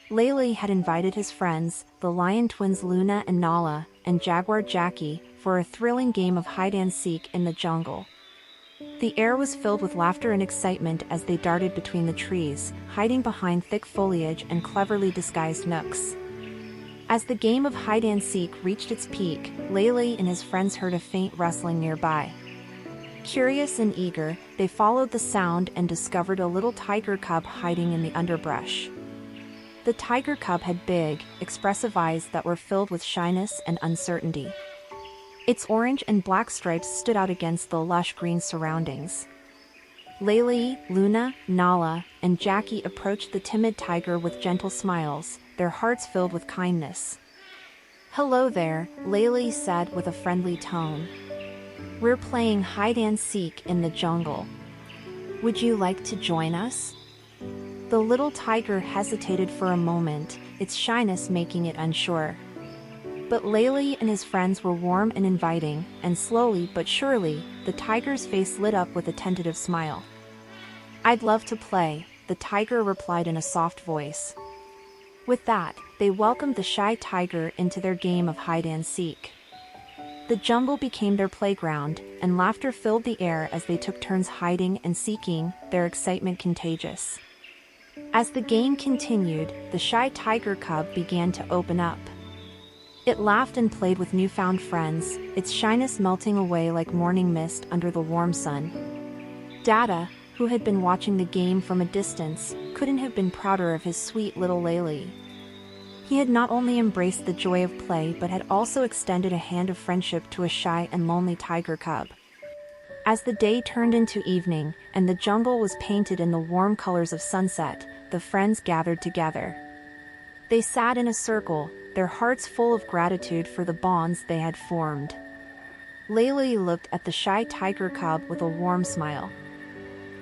Lelay had invited his friends, the lion twins Luna and Nala, and jaguar Jackie, for a thrilling game of hide-and-seek in the jungle. The air was filled with laughter and excitement as they darted between the trees, hiding behind thick foliage and cleverly disguised nooks. As the game of hide-and-seek reached its peak, Lelay and his friends heard a faint rustling nearby. Curious and eager, they followed the sound and discovered a little tiger cub hiding in the underbrush. The tiger cub had big, expressive eyes that were filled with shyness and uncertainty. Its orange and black stripes stood out against the lush green surroundings. Lelay, Luna, Nala, and Jackie approached the timid tiger with gentle smiles, their hearts filled with kindness. Hello there, Lelay said with a friendly tone. We're playing hide-and-seek in the jungle. Would you like to join us? The little tiger hesitated for a moment, its shyness making it unsure. But Lelay and his friends were warm and inviting, and slowly but surely, the tiger's face lit up with a tentative smile. I'd love to play, the tiger replied in a soft voice. With that, they welcomed the shy tiger into their game of hide-and-seek. The jungle became their playground, and laughter filled the air as they took turns hiding and seeking, their excitement contagious. As the game continued, the shy tiger cub began to open up. It laughed and played with newfound friends, its shyness melting away like morning mist under the warm sun. Dada, who had been watching the game from a distance, couldn't have been prouder of his sweet little Lelay. He had not only embraced the joy of play but had also extended a hand of friendship to a shy and lonely tiger cub. As the day turned into evening, and the jungle was painted in the warm colors of sunset, the friends gathered together. They sat in a circle, their hearts full of gratitude for the bonds they had formed. Lelay looked at the shy tiger cub with a warm smile.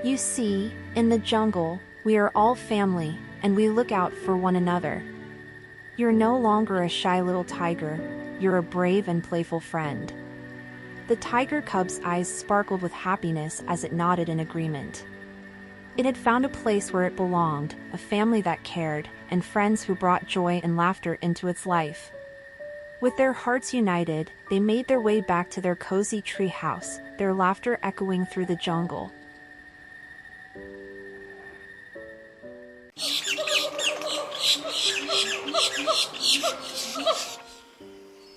"You see, in the jungle, we are all family, and we look out for one another. You're no longer a shy little tiger, you're a brave and playful friend." The tiger cub's eyes sparkled with happiness as it nodded in agreement. It had found a place where it belonged, a family that cared, and friends who brought joy and laughter into its life. With their hearts united, they made their way back to their cozy tree house, their laughter echoing through the jungle.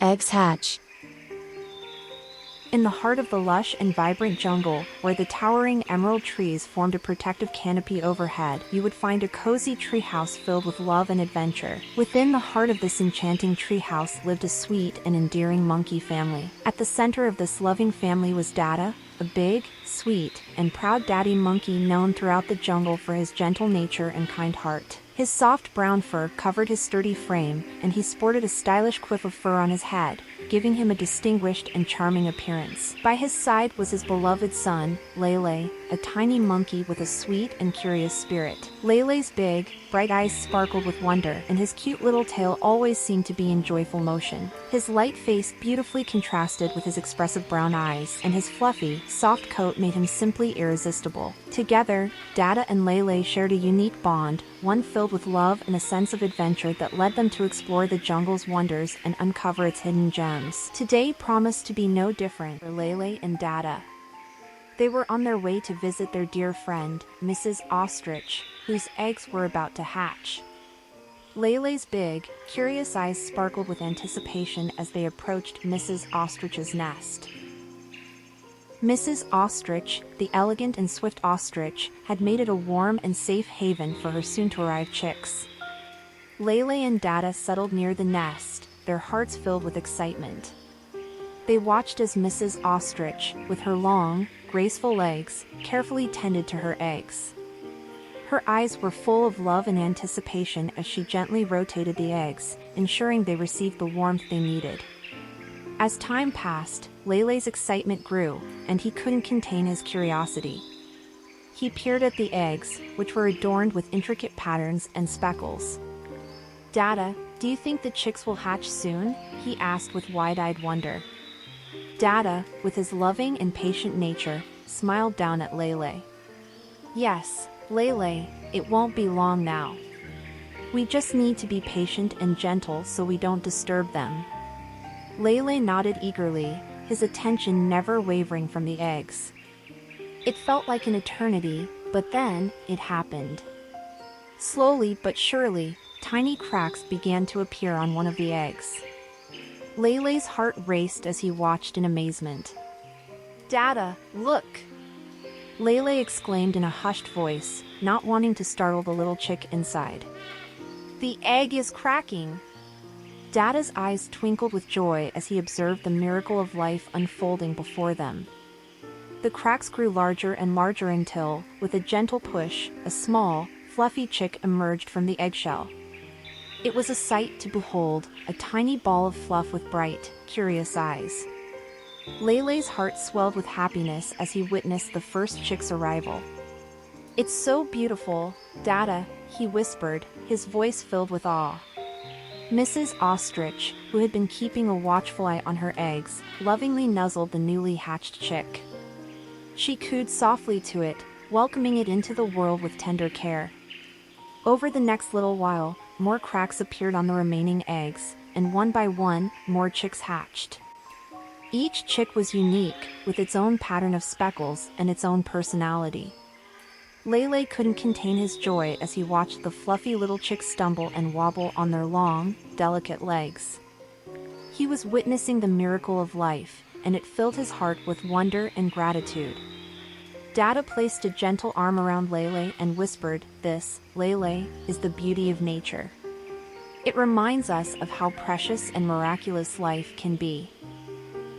Eggs hatch. In the heart of the lush and vibrant jungle, where the towering emerald trees formed a protective canopy overhead, you would find a cozy treehouse filled with love and adventure. Within the heart of this enchanting treehouse lived a sweet and endearing monkey family. At the center of this loving family was Dada, a big, sweet, and proud daddy monkey known throughout the jungle for his gentle nature and kind heart. His soft brown fur covered his sturdy frame, and he sported a stylish quiff of fur on his head, giving him a distinguished and charming appearance. By his side was his beloved son, Lelay, a tiny monkey with a sweet and curious spirit. Lelay's big, bright eyes sparkled with wonder, and his cute little tail always seemed to be in joyful motion. His light face beautifully contrasted with his expressive brown eyes, and his fluffy, soft coat made him simply irresistible. Together, Dada and Lelay shared a unique bond, one filled with love and a sense of adventure that led them to explore the jungle's wonders and uncover its hidden gems. Today promised to be no different for Lelay and Dada. They were on their way to visit their dear friend, Mrs. Ostrich, whose eggs were about to hatch. Lelay's big, curious eyes sparkled with anticipation as they approached Mrs. Ostrich's nest. Mrs. Ostrich, the elegant and swift ostrich, had made it a warm and safe haven for her soon-to-arrive chicks. Lelay and Dada settled near the nest, their hearts filled with excitement. They watched as Mrs. Ostrich, with her long, graceful legs, carefully tended to her eggs. Her eyes were full of love and anticipation as she gently rotated the eggs, ensuring they received the warmth they needed. As time passed, Lelay's excitement grew, and he couldn't contain his curiosity. He peered at the eggs, which were adorned with intricate patterns and speckles. "Dada, do you think the chicks will hatch soon?" he asked with wide-eyed wonder. Dada, with his loving and patient nature, smiled down at Lelay. "Yes, Lelay, it won't be long now. We just need to be patient and gentle so we don't disturb them." Lelay nodded eagerly, his attention never wavering from the eggs. It felt like an eternity, but then, it happened. Slowly but surely, tiny cracks began to appear on one of the eggs. Lelay's heart raced as he watched in amazement. "Dada, look!" Lelay exclaimed in a hushed voice, not wanting to startle the little chick inside. "The egg is cracking!" Dada's eyes twinkled with joy as he observed the miracle of life unfolding before them. The cracks grew larger and larger until, with a gentle push, a small, fluffy chick emerged from the eggshell. It was a sight to behold, a tiny ball of fluff with bright, curious eyes. Lelay's heart swelled with happiness as he witnessed the first chick's arrival. "It's so beautiful, Dada," he whispered, his voice filled with awe. Mrs. Ostrich, who had been keeping a watchful eye on her eggs, lovingly nuzzled the newly hatched chick. She cooed softly to it, welcoming it into the world with tender care. Over the next little while, more cracks appeared on the remaining eggs, and one by one, more chicks hatched. Each chick was unique, with its own pattern of speckles and its own personality. Lelay couldn't contain his joy as he watched the fluffy little chicks stumble and wobble on their long, delicate legs. He was witnessing the miracle of life, and it filled his heart with wonder and gratitude. Dada placed a gentle arm around Lelay and whispered, "This, Lelay, is the beauty of nature. It reminds us of how precious and miraculous life can be."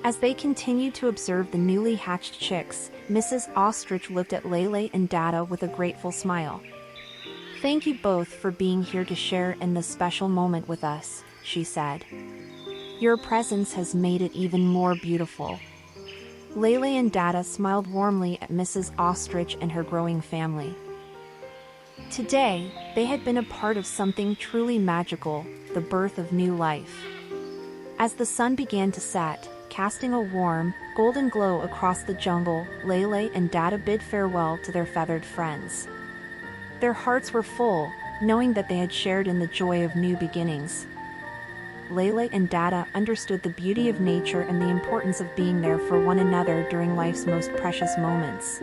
As they continued to observe the newly hatched chicks, Mrs. Ostrich looked at Lelay and Dada with a grateful smile. Thank you both for being here to share in this special moment with us, she said. Your presence has made it even more beautiful. Lelay and Dada smiled warmly at Mrs. Ostrich and her growing family. Today, they had been a part of something truly magical, the birth of new life. As the sun began to set, casting a warm, golden glow across the jungle, Lelay and Dada bid farewell to their feathered friends. Their hearts were full, knowing that they had shared in the joy of new beginnings. Lelay and Dada understood the beauty of nature and the importance of being there for one another during life's most precious moments.